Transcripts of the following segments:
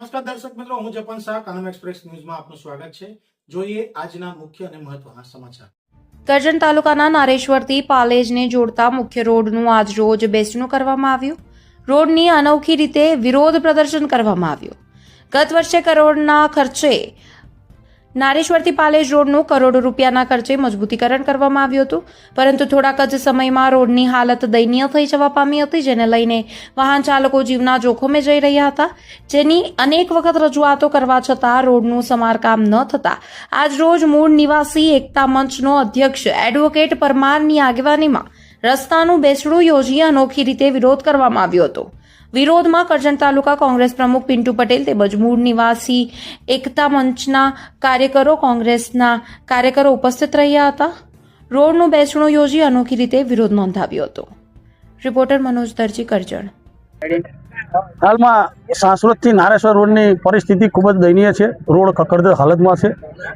નમસ્કાર દર્શક મિત્રો, હું જપન શાહ, કાનમ એક્સપ્રેસ ન્યૂઝમાં આપનું સ્વાગત છે। જોઈએ આજના મુખ્ય અને મહત્વના સમાચાર। કરજણ તાલુકાના નારેશ્વરથી પાલેજને જોડતા મુખ્ય રોડનું આજ રોજ બેસણું કરવામાં આવ્યું। રોડની અનોખી રીતે વિરોધ પ્રદર્શન કરવામાં આવ્યું। ગત વર્ષે કરોડના ખર્ચે નારેશ્વરથી પાલેજ રોડનું કરોડો રૂપિયાના ખર્ચે મજબૂતીકરણ કરવામાં આવ્યું હતું, પરંતુ થોડાક જ સમયમાં રોડની હાલત દયનીય થઈ જવા પામી હતી, જેને લઈને વાહન ચાલકો જીવના જોખમે જઈ રહ્યા હતા, જેની અનેક વખત રજૂઆતો કરવા છતાં રોડનું સમારકામ ન થતા આજ રોજ મૂળ નિવાસી એકતા મંચનો અધ્યક્ષ એડવોકેટ પરમારની આગેવાનીમાં રસ્તાનું બેસણું યોજી અનોખી રીતે વિરોધ કરવામાં આવ્યો હતો। વિરોધમાં કરજણ તાલુકા કોંગ્રેસ પ્રમુખ પિન્ટુ પટેલ તેમજ મૂળ નિવાસી એકતા મંચના કાર્યકરો, કોંગ્રેસના કાર્યકરો ઉપસ્થિત રહ્યા હતા। રોડનું બેસણું યોજી અનોખી રીતે વિરોધ નોંધાવ્યો હતો। રિપોર્ટર મનોજ દરજી, કરજણ। હાલમાં સાંસરોદથી નારેશ્વર રોડની પરિસ્થિતિ ખૂબ જ દયનીય છે। રોડ કકડતી હાલતમાં છે।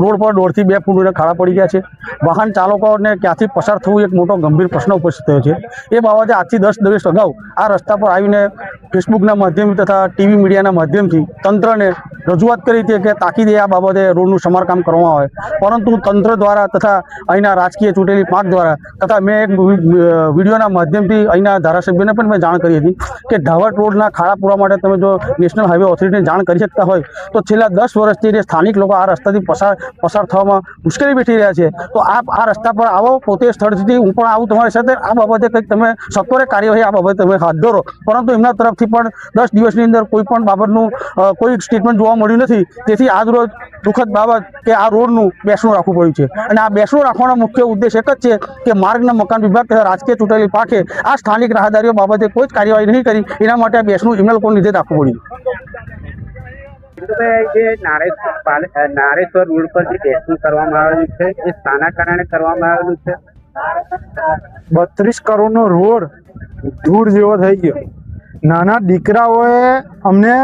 રોડ પર 1.5 થી 2 ફૂટ ખાડા પડી ગયા છે। વાહન ચાલકોને ક્યાંથી પસાર થવું એક મોટો ગંભીર પ્રશ્ન ઉપસ્થિત થયો છે। એ બાબતે આજથી 10 દિવસ અગાઉ આ રસ્તા પર આવીને ફેસબુકના માધ્યમથી તથા ટીવી મીડિયાના માધ્યમથી તંત્રને રજૂઆત કરી હતી કે તાકીદે આ બાબતે રોડનું સમારકામ કરવામાં આવે, પરંતુ તંત્ર દ્વારા તથા અહીંના રાજકીય ચૂંટેલી પાંખ દ્વારા તથા મેં એક વિડીયોના માધ્યમથી અહીંના ધારાસભ્યને પણ મેં જાણ કરી હતી કે ઢાવટ રોડના ખાડા પૂરવા માટે તમે જો નેશનલ હાઈવે ઓથોરિટીને જાણ કરી શકતા હોય તો છેલ્લા 10 વર્ષથી સ્થાનિક લોકો આ રસ્તાથી પસાર થવામાં મુશ્કેલી વેઠી રહ્યા છે, તો આપ આ રસ્તા પર આવો, પોતે સ્થળથી હું પણ આવું તમારી સાથે, આ બાબતે કંઈક તમે સત્વરે કાર્યવાહી આ બાબતે તમે હાથ ધરો, પરંતુ એમના તરફથી પણ 10 દિવસની અંદર કોઈ પણ બાબતનું કોઈ સ્ટેટમેન્ટ જોવા મળ્યું નથી। તેથી આજરોજ દુઃખદ બાબત કે આ રોડનું બેસણું રાખવું પડ્યું છે, અને આ બેસણું રાખવાનો મુખ્ય ઉદ્દેશ એક જ છે કે માર્ગના મકાન વિભાગ તથા રાજકીય ચૂંટેલી પાંખે આ સ્થાનિક રાહદારીઓ બાબતે કોઈ જ કાર્યવાહી નહીં કરી, એના માટે આ બેસણું એમના લોકોને લીધે રાખવું પડ્યું। નારેશ્વર રોડ પર જે બેસણું કરવામાં આવેલું છે એ શાના કારણે કરવામાં આવેલું છે? 32 કરોડનો રોડ ધૂળ જેવો થઈ ગયો। નાના દીકરાઓએ અમને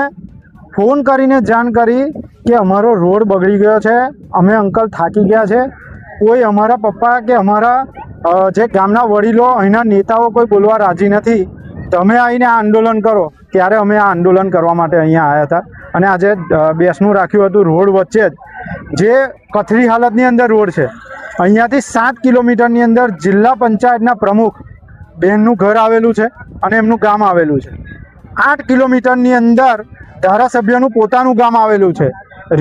ફોન કરીને જાણ કરી કે અમારો રોડ બગડી ગયો છે, અમે અંકલ થાકી ગયા છે, કોઈ અમારા પપ્પા કે અમારા જે ગામના વડીલો, અહીંના નેતાઓ કોઈ બોલવા રાજી નથી, તમે આવીને આ આંદોલન કરો। ત્યારે અમે આ આંદોલન કરવા માટે અહીંયા આવ્યા હતા, અને આજે બેસણું રાખ્યું હતું રોડ વચ્ચે જ, જે કથળી હાલતની અંદર રોડ છે। અહીંયાથી 7 કિલોમીટરની અંદર જિલ્લા પંચાયતના પ્રમુખ બહેનનું ઘર આવેલું છે અને એમનું ગામ આવેલું છે। 8 કિલોમીટરની અંદર ધારાસભ્યનું પોતાનું ગામ આવેલું છે।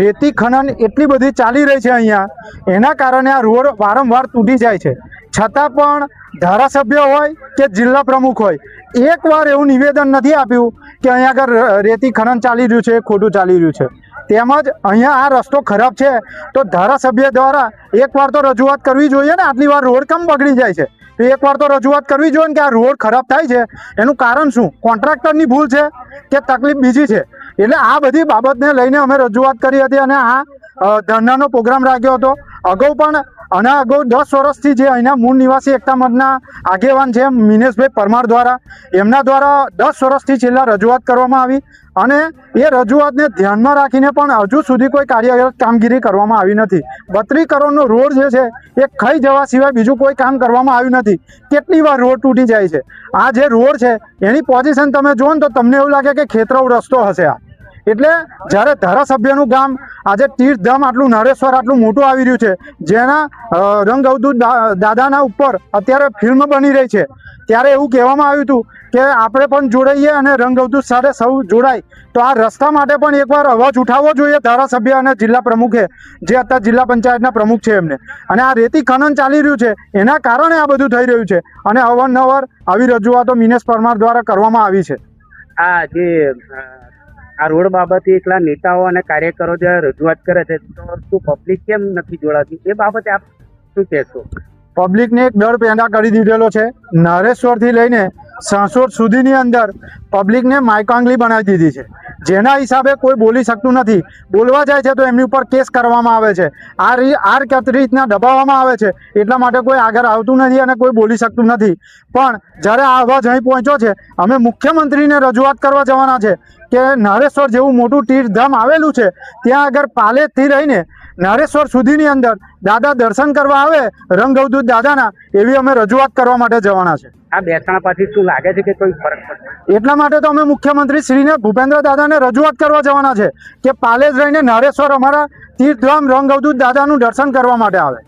રેતી ખનન એટલી બધી ચાલી રહી છે અહીંયા, એના કારણે આ રોડ વારંવાર તૂટી જાય છે, છતાં પણ ધારાસભ્ય હોય કે જિલ્લા પ્રમુખ હોય, એકવાર એવું નિવેદન નથી આપ્યું કે અહીંયા આગળ રેતી ખનન ચાલી રહ્યું છે, ખોટું ચાલી રહ્યું છે। તેમજ અહીંયા આ રસ્તો ખરાબ છે તો ધારાસભ્ય દ્વારા એકવાર તો રજૂઆત કરવી જોઈએ ને, આટલી વાર રોડ કેમ બગડી જાય છે, તો એકવાર તો રજૂઆત કરવી જોઈએ ને કે આ રોડ ખરાબ થાય છે, એનું કારણ શું, કોન્ટ્રાક્ટરની ભૂલ છે કે તકલીફ બીજી છે? એટલે આ બધી બાબતને લઈને અમે રજૂઆત કરી હતી અને આ ધરણાનો પ્રોગ્રામ રાખ્યો હતો। અગાઉ પણ અને અગાઉ 10 વર્ષથી જે અહીંના મૂળ નિવાસી એકતા મંચના આગેવાન છે મિનેશભાઈ પરમાર દ્વારા, એમના દ્વારા 10 વર્ષથી છેલ્લા રજૂઆત કરવામાં આવી, અને એ રજૂઆતને ધ્યાનમાં રાખીને પણ હજુ સુધી કોઈ કામગીરી કરવામાં આવી નથી। 32 કરોડનો રોડ જે છે એ ખાઈ જવા સિવાય બીજું કોઈ કામ કરવામાં આવ્યું નથી। કેટલી વાર રોડ તૂટી જાય છે। આ જે રોડ છે એની પોઝિશન તમે જુઓ ને તો તમને એવું લાગે કે ખેતરવ રસ્તો હશે આ। એટલે જ્યારે ધારાસભ્યનું ગામ આજે તીર્થધામ આટલું નારેશ્વર આટલું મોટું આવી રહ્યું છે, જેના રંગ અવધૂત દાદાના ઉપર અત્યારે ફિલ્મ બની રહી છે, ત્યારે એવું કહેવામાં આવ્યું હતું કે આપણે પણ જોડાઈએ અને રંગ અવધૂત સાથે સૌ જોડાય, તો આ રસ્તા માટે પણ એકવાર અવાજ ઉઠાવવો જોઈએ ધારાસભ્ય અને જિલ્લા પ્રમુખે, જે અત્યારે જિલ્લા પંચાયતના પ્રમુખ છે એમને। અને આ રેતી ખનન ચાલી રહ્યું છે એના કારણે આ બધું થઈ રહ્યું છે, અને અવારનવાર આવી રજૂઆતો મિનેશ પરમાર દ્વારા કરવામાં આવી છે। આ રોડ બાબતે એકલા નેતાઓ અને કાર્યકરો જે રજૂઆત કરે છે, તો શું પબ્લિક કેમ નથી જોડાતી, એ બાબતે આપ શું કહેશો? પબ્લિકને એક ડર પેદા કરી દીધેલો છે। નારેશ્વરથી લઈને સાંસોદ સુધીની અંદર પબ્લિકને માયકાંગલી બનાવી દીધી છે, જેના હિસાબે કોઈ બોલી શકતું નથી। બોલવા જાય છે તો એમની ઉપર કેસ કરવામાં આવે છે, આ રીતના દબાવવામાં આવે છે, એટલા માટે કોઈ આગળ આવતું નથી અને કોઈ બોલી શકતું નથી। પણ જ્યારે આ અવાજ અહીં પહોંચ્યો છે, અમે મુખ્યમંત્રીને રજૂઆત કરવા જવાના છે કે નારેશ્વર જેવું મોટું તીર્થધામ આવેલું છે, ત્યાં આગળ પાલેજથી લઈને નારેશ્વર સુધીની અંદર દાદા દર્શન કરવા આવે રંગ અવધૂત દાદાના, એવી અમે રજૂઆત કરવા માટે જવાના છે. આ બેસણા પછી શું લાગે છે કે કોઈ ફરક પડશે? એટલા માટે તો અમે મુખ્યમંત્રી શ્રીને ભૂપેન્દ્ર દાદાને રજૂઆત કરવા જવાના છે કે પાલેજ રહીને નારેશ્વર અમારા તીર્થધામ રંગ અવધૂત દાદાનું દર્શન કરવા માટે આવે.